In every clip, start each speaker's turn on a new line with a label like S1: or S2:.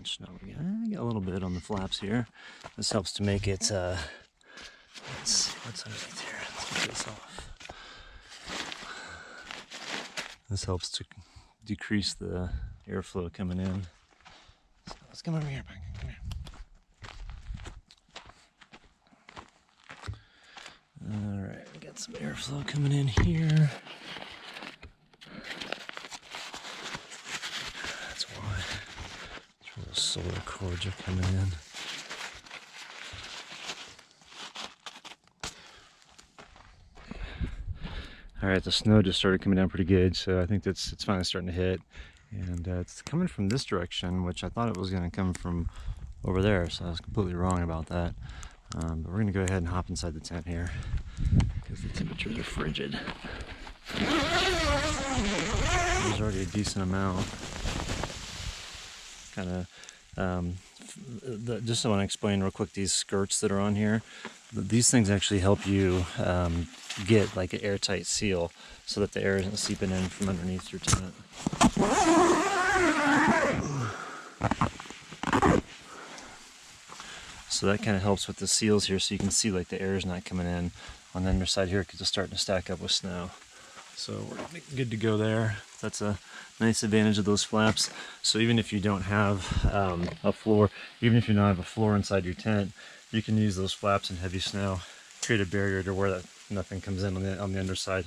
S1: much snow we got? I got a little bit on the flaps here. This helps to make it, let's see what's underneath here. Let's get this off. This helps to decrease the airflow coming in. So let's come over here, Pumpkin. Come here. Alright, we got some airflow coming in here. That's why. That's where those solar cords are coming in. Alright, the snow just started coming down pretty good, so I think it's finally starting to hit. And it's coming from this direction, which I thought it was going to come from over there, so I was completely wrong about that. But we're going to go ahead and hop inside the tent here because the temperatures are frigid. There's already a decent amount. Kind of, just I want to explain real quick these skirts that are on here. These things actually help you get like an airtight seal so that the air isn't seeping in from underneath your tent. So that kind of helps with the seals here, so you can see like the air is not coming in on the underside here because it's starting to stack up with snow. So we're good to go there. That's a nice advantage of those flaps. So even if you don't have a floor, even if you don't have a floor inside your tent, you can use those flaps in heavy snow, create a barrier to where nothing comes in on the underside.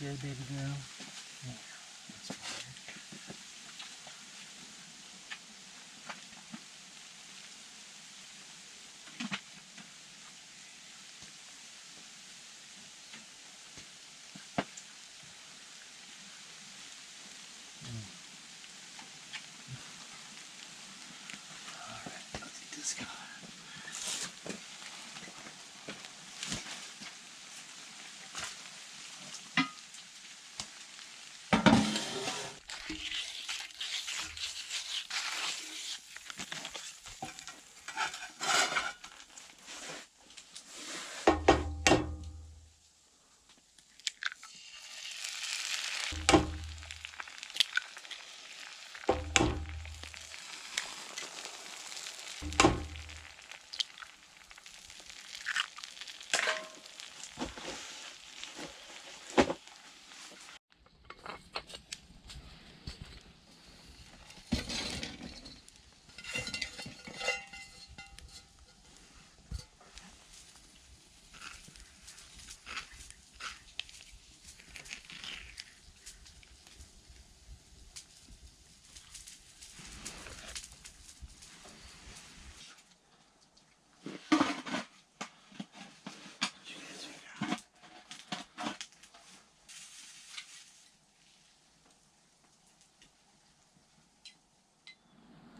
S1: Good, baby girl. Yeah, that's fine. All right, let's eat this guy.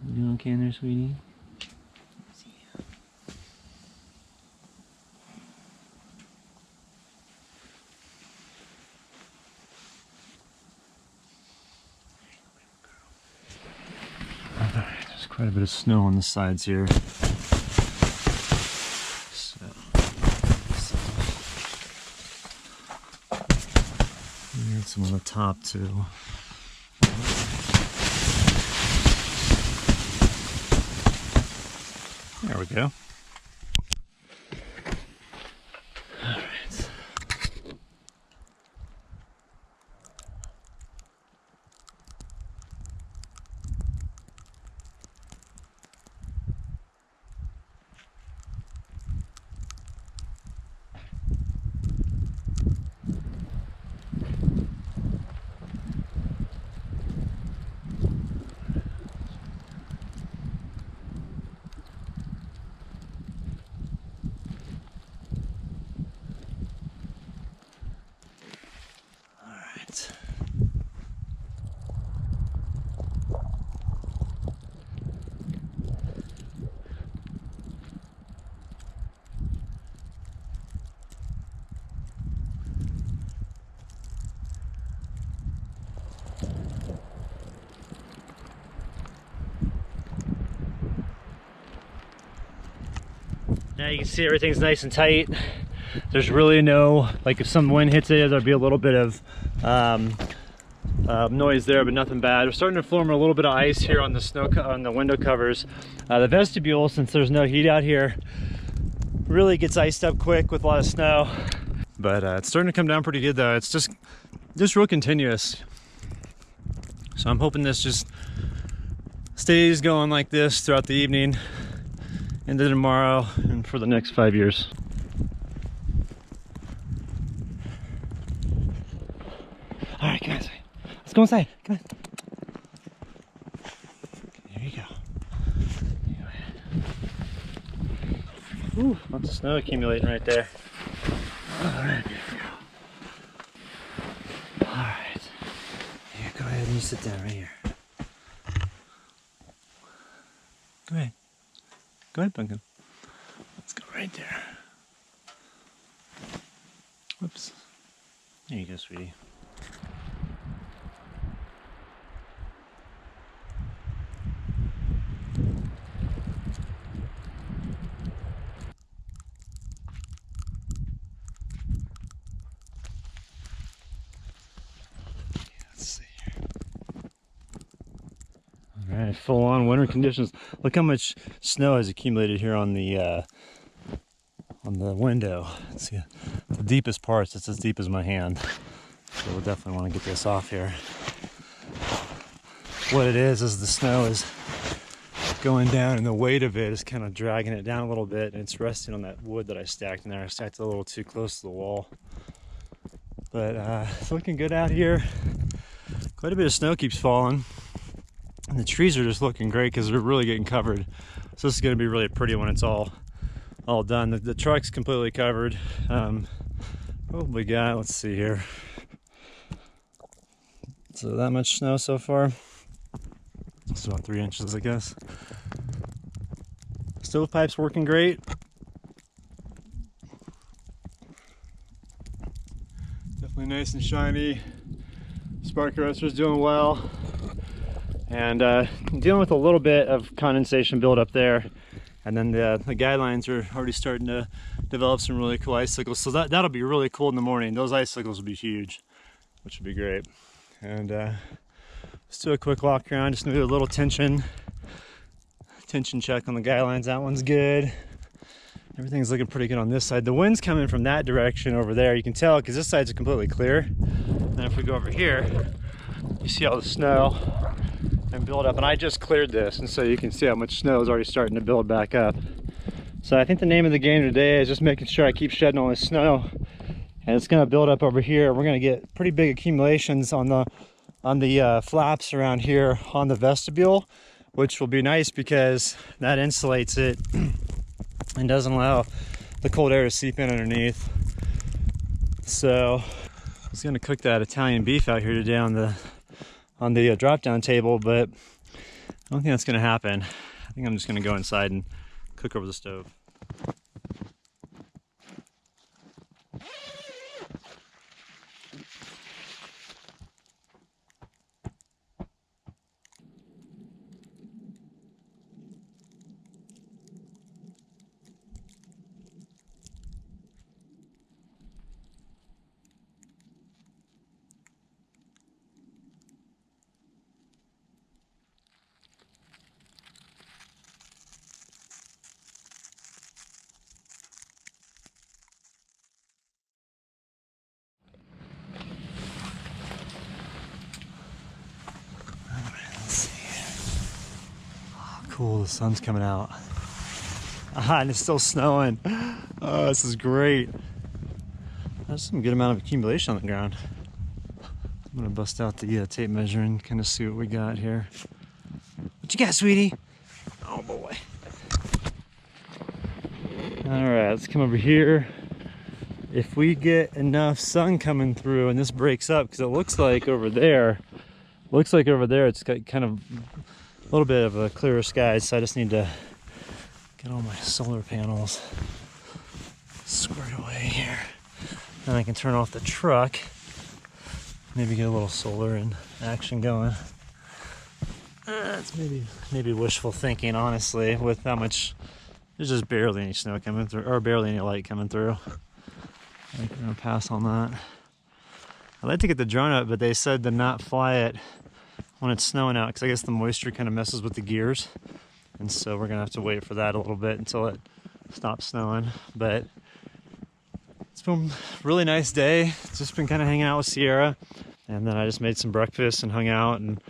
S1: You doing okay in there, sweetie? Alright, just quite a bit of snow on the sides here. So, and some on the top too. There we go. All right. Now you can see everything's nice and tight. There's really no, like if some wind hits it, there'll be a little bit of noise there, but nothing bad. We're starting to form a little bit of ice here on the snow, on the window covers. The vestibule, since there's no heat out here, really gets iced up quick with a lot of snow. But it's starting to come down pretty good though. It's just real continuous. So I'm hoping this just stays going like this throughout the evening, into tomorrow, and for the next 5 years. All right, come on, let's go inside. Come on. There you go. Ooh, lots of snow accumulating right there. All right, here we go. All right, here, go ahead and you sit down right here. Go ahead. Go ahead, Pumpkin. Let's go right there. Whoops. There you go, sweetie. Let's see here. All right, full on winter conditions. Look how much snow has accumulated here on the window. Let's see, the deepest parts, it's as deep as my hand. So we'll definitely want to get this off here. What it is the snow is going down and the weight of it is kind of dragging it down a little bit, and it's resting on that wood that I stacked in there. I stacked it a little too close to the wall. But it's looking good out here. Quite a bit of snow keeps falling. And the trees are just looking great because they're really getting covered. So this is going to be really pretty when it's all done. The truck's completely covered. Probably got, let's see here. So that much snow so far. It's about 3 inches, I guess. Stovepipe's working great. Definitely nice and shiny. Spark arrester's doing well. And dealing with a little bit of condensation buildup there. And then the guidelines are already starting to develop some really cool icicles. So that'll be really cool in the morning. Those icicles will be huge, which would be great. And let's do a quick walk around. Just gonna do a little tension check on the guidelines. That one's good. Everything's looking pretty good on this side. The wind's coming from that direction over there. You can tell because this side's completely clear. And if we go over here, you see all the snow and build up. And I just cleared this, and so you can see how much snow is already starting to build back up. So I think the name of the game today is just making sure I keep shedding all this snow, and it's going to build up over here. We're going to get pretty big accumulations on the flaps around here on the vestibule, which will be nice because that insulates it and doesn't allow the cold air to seep in underneath. So I was going to cook that Italian beef out here today on the drop-down table, but I don't think that's going to happen. I think I'm just going to go inside and cook over the stove. cool, the sun's coming out. And it's still snowing. Oh, this is great. There's some good amount of accumulation on the ground. I'm gonna bust out the tape measure and kind of see what we got here. What you got, sweetie? Oh boy. All right, let's come over here. If we get enough sun coming through and this breaks up, because it looks like over there it's got kind of a little bit of a clearer sky, so I just need to get all my solar panels squared away here. Then I can turn off the truck, maybe get a little solar and action going. It's maybe wishful thinking, honestly, with how much, there's just barely any snow coming through, or barely any light coming through. I think we're gonna pass on that. I'd like to get the drone up, but they said to not fly it when it's snowing out, because I guess the moisture kind of messes with the gears. And so we're gonna have to wait for that a little bit until it stops snowing. But it's been a really nice day. Just been kind of hanging out with Sierra, and then I just made some breakfast and hung out, and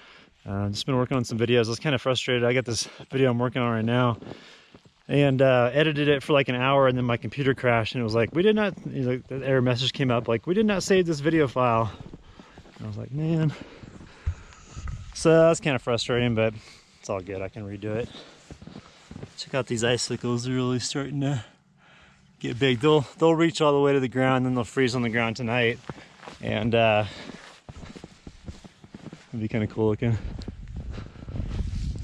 S1: just been working on some videos. I was kind of frustrated. I got this video I'm working on right now, and edited it for like an hour, and then my computer crashed, and it was like, we did not, the error message came up like, we did not save this video file. And I was like, man. So that's kind of frustrating, but it's all good. I can redo it. Check out these icicles. They're really starting to get big. They'll reach all the way to the ground, then they'll freeze on the ground tonight, and it'll be kind of cool looking.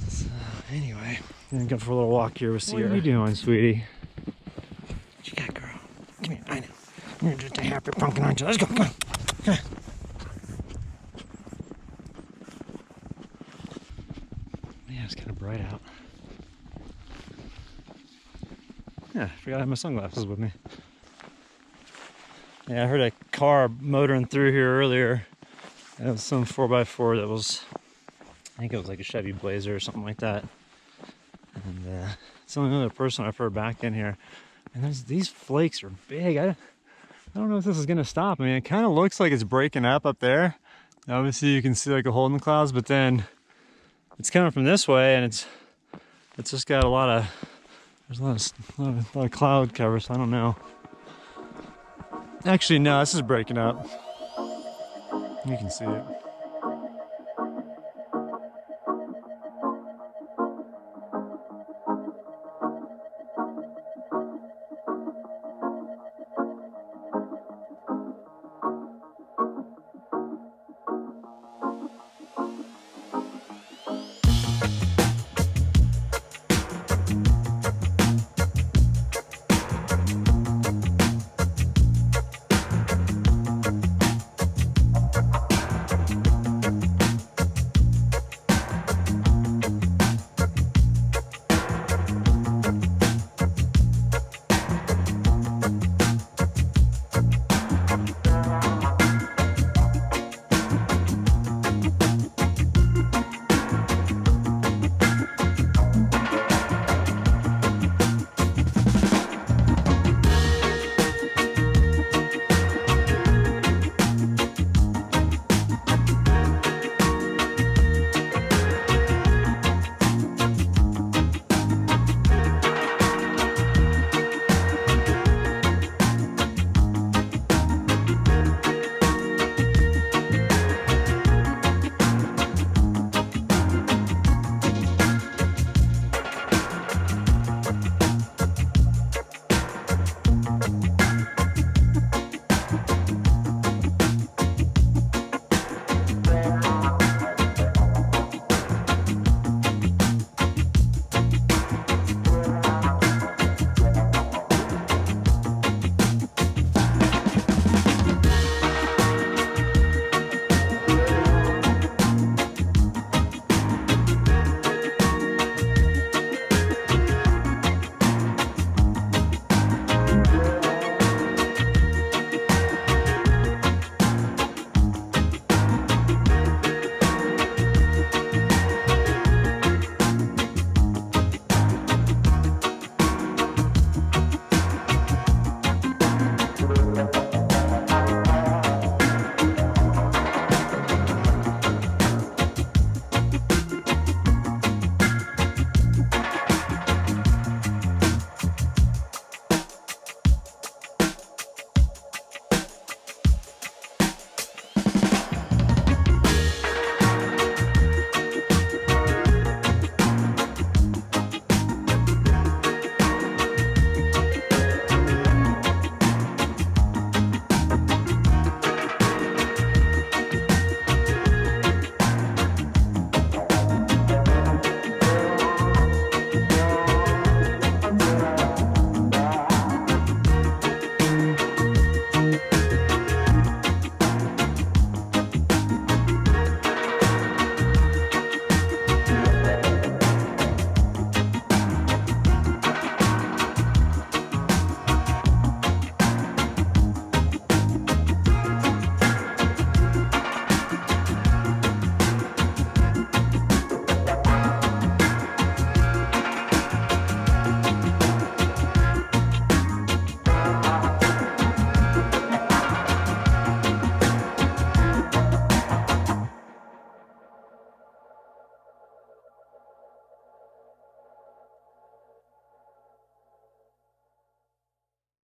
S1: So anyway, I'm gonna go for a little walk here with Sierra. What are you doing, sweetie? What you got, girl? Come here. I know. You're just a happy pumpkin, aren't you? Let's go. Come on. Come on. Yeah, it's kind of bright out. Yeah, I forgot I have my sunglasses with me. Yeah, I heard a car motoring through here earlier. It was some 4x4 that was, I think it was like a Chevy Blazer or something like that. And it's the only other person I've heard back in here. And these flakes are big. I don't know if this is gonna stop. I mean, it kind of looks like it's breaking up there. Obviously you can see like a hole in the clouds, but then it's coming from this way, and it's just got a lot of, there's a lot of cloud cover, so I don't know. Actually, no, this is breaking up. You can see it.